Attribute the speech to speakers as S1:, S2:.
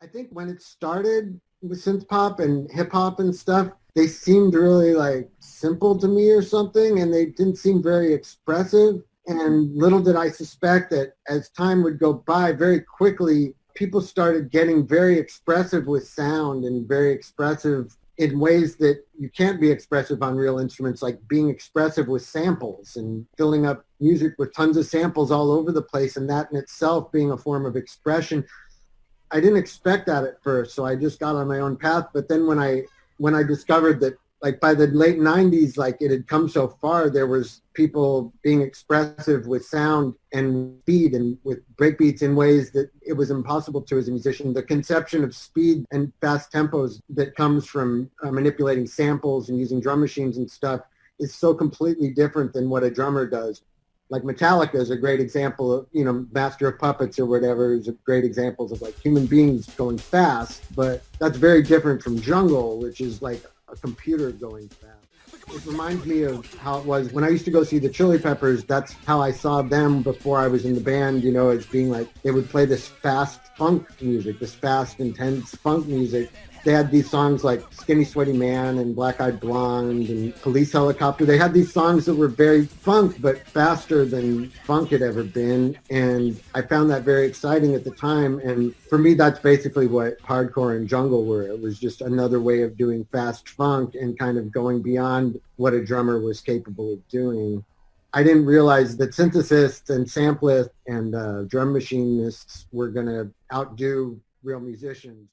S1: I think when it started with synth pop and hip hop and stuff, they seemed really like simple to me or something, and they didn't seem very expressive. And little did I suspect that as time would go by, very quickly, people started getting very expressive with sound and very expressive in ways that you can't be expressive on real instruments, like being expressive with samples and filling up music with tons of samples all over the place, and that in itself being a form of expression. I didn't expect that at first, so I just got on my own path. But then when I discovered that, like by the late '90s, like it had come so far, there was people being expressive with sound and speed and with breakbeats in ways that it was impossible to as a musician. The conception of speed and fast tempos that comes from manipulating samples and using drum machines and stuff is so completely different than what a drummer does. Like Metallica is a great example of, Master of Puppets or whatever is a great examples of like human beings going fast, but that's very different from Jungle, which is like a computer going fast. It reminds me of how it was when I used to go see the Chili Peppers. That's how I saw them before I was in the band, as being like they would play this fast funk music, this fast, intense funk music. They had these songs like Skinny Sweaty Man and Black Eyed Blonde and Police Helicopter. They had these songs that were very funk, but faster than funk had ever been. And I found that very exciting at the time. And for me, that's basically what hardcore and jungle were. It was just another way of doing fast funk and kind of going beyond what a drummer was capable of doing. I didn't realize that synthesists and samplists and drum machinists were going to outdo real musicians.